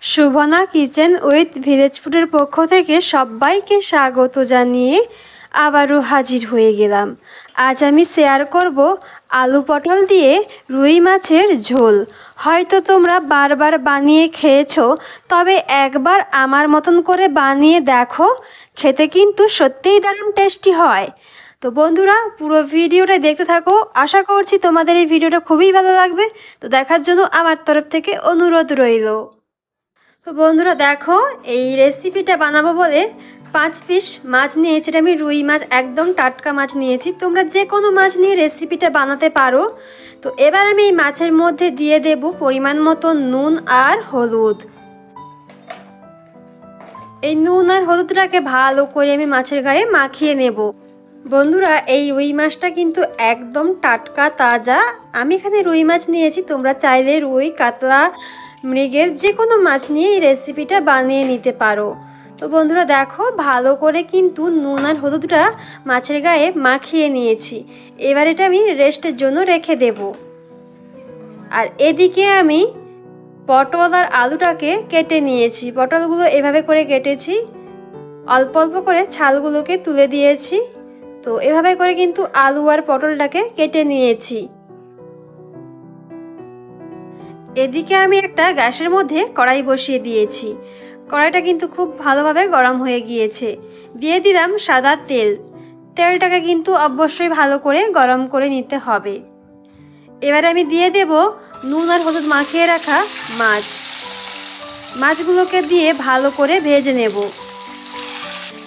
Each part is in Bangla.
শুভনা কিচেন উইথ ভিলেজ ফুডের পক্ষ থেকে সবাইকে স্বাগত জানিয়ে আবারও হাজির হয়ে গেলাম। আজ আমি শেয়ার করব আলু পটল দিয়ে রুই মাছের ঝোল। হয়তো তোমরা বারবার বানিয়ে খেয়েছো, তবে একবার আমার মতন করে বানিয়ে দেখো, খেতে কিন্তু সত্যিই দারুণ টেস্টি হয়। তো বন্ধুরা, পুরো ভিডিওটা দেখতে থাকো। আশা করছি তোমাদের এই ভিডিওটা খুবই ভালো লাগবে। তো দেখার জন্য আমার তরফ থেকে অনুরোধ রইল। তো বন্ধুরা দেখো, এই রেসিপিটা বানাবো বলে 5 পিস মাছ নিয়েছি। আমি রুই মাছ, একদম টাটকা মাছ নিয়েছি। তোমরা যে কোনো মাছ নিয়ে রেসিপিটা বানাতে পারো। তো এবার আমি এই মাছের মধ্যে দিয়ে দেব পরিমাণ মতো নুন আর হলুদ। এই নুন আর হলুদটাকে ভালো করে আমি মাছের গায়ে মাখিয়ে নেব। বন্ধুরা, এই রুই মাছটা কিন্তু একদম টাটকা তাজা। আমি এখানে রুই মাছ নিয়েছি, তোমরা চাইলে রুই, কাতলা, মৃগেল যে কোনো মাছ নিয়ে এই রেসিপিটা বানিয়ে নিতে পারো। তো বন্ধুরা দেখো, ভালো করে কিন্তু নুন আর হলুদটা মাছের গায়ে মাখিয়ে নিয়েছি। এবার এটা আমি রেস্টের জন্য রেখে দেব। আর এদিকে আমি পটল আর আলুটাকে কেটে নিয়েছি। পটলগুলো এভাবে করে কেটেছি, অল্প অল্প করে ছালগুলোকে তুলে দিয়েছি। তো এভাবে করে কিন্তু আলু আর পটলটাকে কেটে নিয়েছি। এদিকে আমি একটা গ্যাসের মধ্যে কড়াই বসিয়ে দিয়েছি। কড়াইটা কিন্তু খুব ভালোভাবে গরম হয়ে গিয়েছে। দিয়ে দিলাম সাদা তেল। তেলটাকে কিন্তু অবশ্যই ভালো করে গরম করে নিতে হবে। এবারে আমি দিয়ে দেব নুন আর হলুদ মাখিয়ে রাখা মাছ। মাছগুলোকে দিয়ে ভালো করে ভেজে নেব।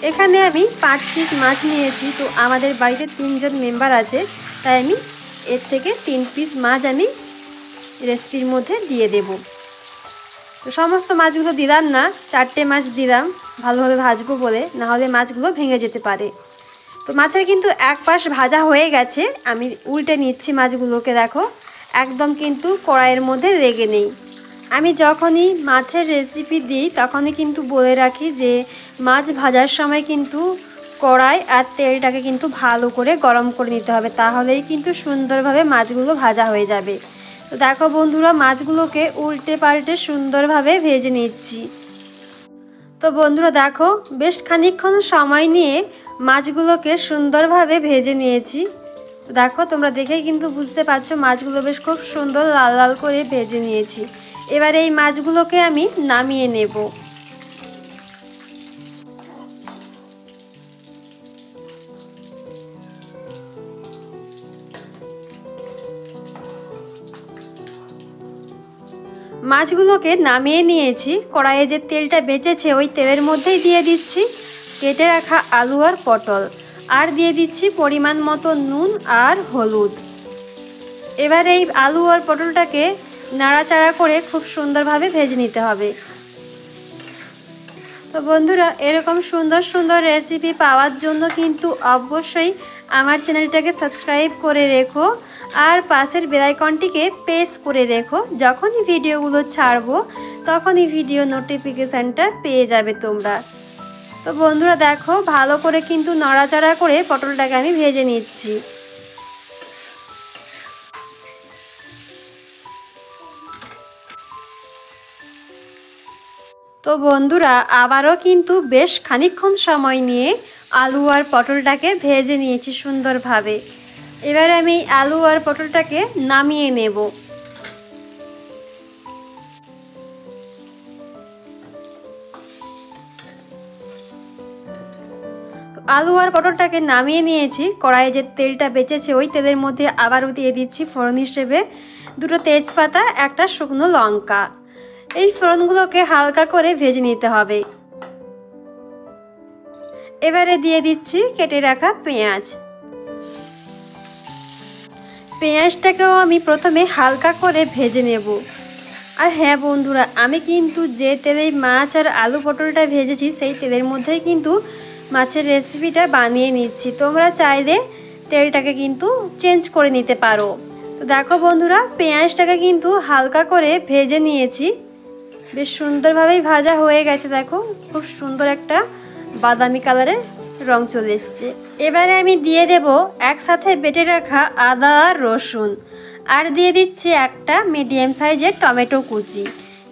এখানে আমি 5 পিস মাছ নিয়েছি। তো আমাদের বাড়িতে 3 জন মেম্বার আছে, তাই আমি এর থেকে 3 পিস মাছ আমি রেসিপির মধ্যে দিয়ে দেব। তো সমস্ত মাছগুলো দিলাম না, 4টে মাছ দিলাম ভালোভাবে ভাজবো বলে, না হলে মাছগুলো ভেঙে যেতে পারে। তো মাছের কিন্তু এক পাশ ভাজা হয়ে গেছে। আমি উল্টে নিচ্ছি মাছগুলোকে। দেখো, একদম কিন্তু কড়াইয়ের মধ্যে লেগে নেই। আমি যখনই মাছের রেসিপি দিই তখনই কিন্তু বলে রাখি যে মাছ ভাজার সময় কিন্তু কড়াই আর তেলটাকে কিন্তু ভালো করে গরম করে নিতে হবে, তাহলেই কিন্তু সুন্দরভাবে মাছগুলো ভাজা হয়ে যাবে। তো দেখো বন্ধুরা, মাছগুলোকে উল্টে পাল্টে সুন্দরভাবে ভেজে নিচ্ছি। তো বন্ধুরা দেখো, বেশ খানিকক্ষণ সময় নিয়ে মাছগুলোকে সুন্দরভাবে ভেজে নিয়েছি। তো দেখো, তোমরা দেখেই কিন্তু বুঝতে পারছো মাছগুলো বেশ খুব সুন্দর লাল লাল করে ভেজে নিয়েছি। এবার এই মাছগুলোকে আমি নামিয়ে নেব। মাছগুলোকে নামিয়ে নিয়েছি। কড়াইয়ে যে তেলটা বেঁচেছে ওই তেলের মধ্যেই দিয়ে দিচ্ছি কেটে রাখা আলু আর পটল, আর দিয়ে দিচ্ছি পরিমাণ মতো নুন আর হলুদ। এবার এই আলু আর পটলটাকে নাড়াচাড়া করে খুব সুন্দরভাবে ভেজে নিতে হবে। তো বন্ধুরা, এরকম সুন্দর সুন্দর রেসিপি পাওয়ার জন্য কিন্তু অবশ্যই আমার চ্যানেলটাকে সাবস্ক্রাইব করে রেখো আর পাশের বেল আইকনটিকে প্রেস করে রেখো। যখনই ভিডিওগুলো ছাড়বো তখনই ভিডিও নোটিফিকেশানটা পেয়ে যাবে তোমরা। তো বন্ধুরা দেখো, ভালো করে কিন্তু নাড়াচাড়া করে পটলটাকে আমি ভেজে নিচ্ছি। তো বন্ধুরা, আবারও কিন্তু বেশ খানিকক্ষণ সময় নিয়ে আলু আর পটলটাকে ভেজে নিয়েছি সুন্দরভাবে। এবার আমি আলু আর পটলটাকে নামিয়ে নেব। আলু আর পটলটাকে নামিয়ে নিয়েছি। কড়াইয়ে যে তেলটা বেঁচেছে ওই তেলের মধ্যে আবারও দিয়ে দিচ্ছি ফোড়ন হিসেবে 2টো তেজপাতা, একটা শুকনো লঙ্কা। এই ফোড়নগুলোকে হালকা করে ভেজে নিতে হবে। এবারে দিয়ে দিচ্ছি কেটে রাখা পেঁয়াজ। পেঁয়াজটাকেও আমি প্রথমে হালকা করে ভেজে নেব। আর হ্যাঁ বন্ধুরা, আমি কিন্তু যে তেলে মাছ আর আলু পটলটা ভেজেছি সেই তেলের মধ্যেই কিন্তু মাছের রেসিপিটা বানিয়ে নিচ্ছি। তোমরা চাইলে তেলটাকে কিন্তু চেঞ্জ করে নিতে পারো। তো দেখো বন্ধুরা, পেঁয়াজটাকে কিন্তু হালকা করে ভেজে নিয়েছি। বেশ সুন্দরভাবেই ভাজা হয়ে গেছে। দেখো, খুব সুন্দর একটা বাদামি কালারের রং চলে এসছে। এবারে আমি দিয়ে দেব একসাথে বেটে রাখা আদা আর রসুন, আর দিয়ে দিচ্ছি একটা মিডিয়াম সাইজের টমেটো কুচি।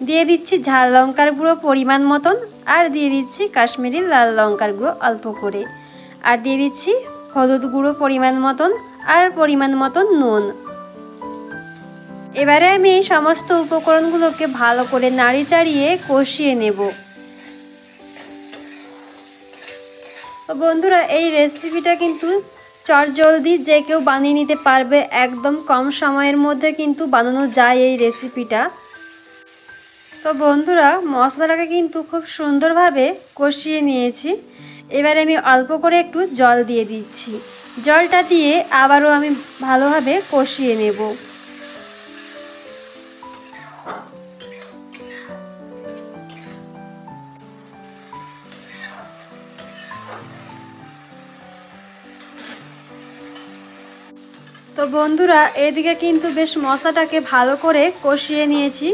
দিয়ে দিচ্ছি ঝাল লঙ্কার গুঁড়ো পরিমাণ মতন, আর দিয়ে দিচ্ছি কাশ্মীরি লাল লঙ্কার গুঁড়ো অল্প করে, আর দিয়ে দিচ্ছি হলুদ গুঁড়ো পরিমাণ মতন, আর পরিমাণ মতন নুন। এবারে আমি এই সমস্ত উপকরণগুলোকে ভালো করে নাড়ি চাড়িয়ে কষিয়ে নেব। তো বন্ধুরা, এই রেসিপিটা কিন্তু চটজলদি যে কেউ বানিয়ে নিতে পারবে, একদম কম সময়ের মধ্যে কিন্তু বানানো যায় এই রেসিপিটা। তো বন্ধুরা, মশলাটাকে কিন্তু খুব সুন্দরভাবে কষিয়ে নিয়েছি। এবারে আমি অল্প করে একটু জল দিয়ে দিচ্ছি। জলটা দিয়ে আবারও আমি ভালোভাবে কষিয়ে নেব। তো বন্ধুরা, এদিকে কিন্তু বেশ মশলাটাকে ভালো করে কষিয়ে নিয়েছি।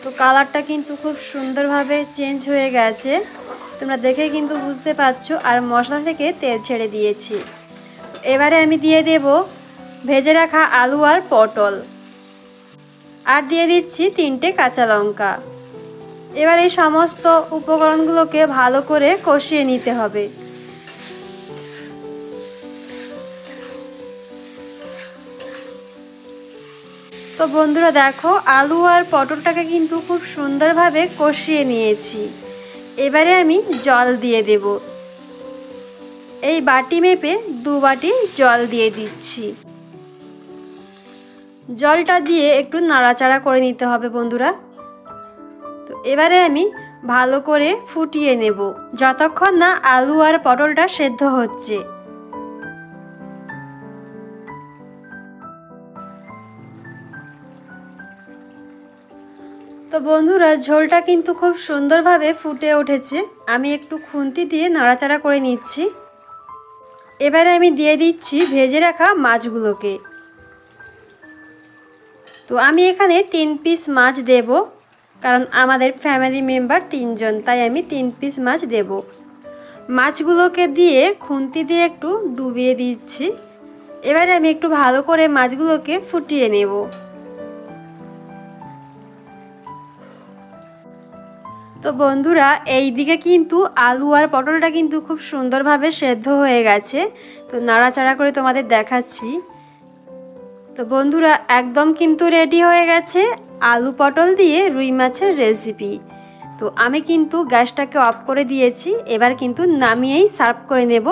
তো কালারটা কিন্তু খুব সুন্দরভাবে চেঞ্জ হয়ে গেছে, তোমরা দেখে কিন্তু বুঝতে পারছো। আর মশলা থেকে তেল ছেড়ে দিয়েছি। এবারে আমি দিয়ে দেব ভেজে রাখা আলু আর পটল, আর দিয়ে দিচ্ছি 3টে কাঁচা লঙ্কা। এবার এই সমস্ত উপকরণগুলোকে ভালো করে কষিয়ে নিতে হবে। তো বন্ধুরা দেখো, আলু আর পটলটাকে কিন্তু খুব সুন্দরভাবে কষিয়ে নিয়েছি। এবারে আমি জল দিয়ে দেব। এই বাটি মেপে 2 বাটি জল দিয়ে দিচ্ছি। জলটা দিয়ে একটু নাড়াচাড়া করে নিতে হবে বন্ধুরা। তো এবারে আমি ভালো করে ফুটিয়ে নেব যতক্ষণ না আলু আর পটলটা সেদ্ধ হচ্ছে। তো বন্ধুরা, ঝোলটা কিন্তু খুব সুন্দরভাবে ফুটে উঠেছে। আমি একটু খুন্তি দিয়ে নাড়াচাড়া করে নিচ্ছি। এবারে আমি দিয়ে দিচ্ছি ভেজে রাখা মাছগুলোকে। তো আমি এখানে 3 পিস মাছ দেব, কারণ আমাদের ফ্যামিলি মেম্বার 3 জন, তাই আমি 3 পিস মাছ দেব। মাছগুলোকে দিয়ে খুন্তি দিয়ে একটু ডুবিয়ে দিচ্ছি। এবারে আমি একটু ভালো করে মাছগুলোকে ফুটিয়ে নেব। তো বন্ধুরা, এই দিকে কিন্তু আলু আর পটলটা কিন্তু খুব সুন্দরভাবে সেদ্ধ হয়ে গেছে। তো নাড়াচাড়া করে তোমাদের দেখাচ্ছি। তো বন্ধুরা, একদম কিন্তু রেডি হয়ে গেছে আলু পটল দিয়ে রুই মাছের রেসিপি। তো আমি কিন্তু গ্যাসটাকে অফ করে দিয়েছি। এবার কিন্তু নামিয়েই সার্ভ করে নেব।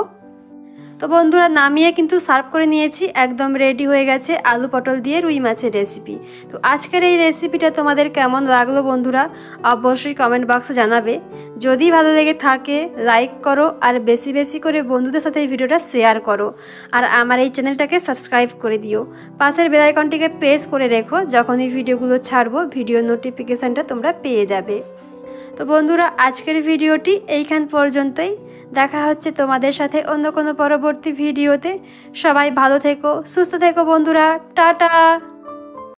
তো বন্ধুরা, নামিয়ে কিন্তু সার্ভ করে নিয়েছি। একদম রেডি হয়ে গেছে আলু পটল দিয়ে রুই মাছের রেসিপি। তো আজকের এই রেসিপিটা তোমাদের কেমন লাগলো বন্ধুরা, অবশ্যই কমেন্ট বক্সে জানাবে। যদি ভালো লেগে থাকে লাইক করো, আর বেশি বেশি করে বন্ধুদের সাথে এই ভিডিওটা শেয়ার করো। আর আমার এই চ্যানেলটাকে সাবস্ক্রাইব করে দিও। পাশের বেল আইকনটিকে প্রেস করে রেখো, যখনই ভিডিওগুলো ছাড়বো ভিডিও নোটিফিকেশানটা তোমরা পেয়ে যাবে। তো বন্ধুরা, আজকের ভিডিওটি এইখান পর্যন্তই। দেখা হচ্ছে তোমাদের সাথে অন্য কোনো পরবর্তী ভিডিওতে। সবাই ভালো থেকো, সুস্থ থেকো বন্ধুরা। টাটা।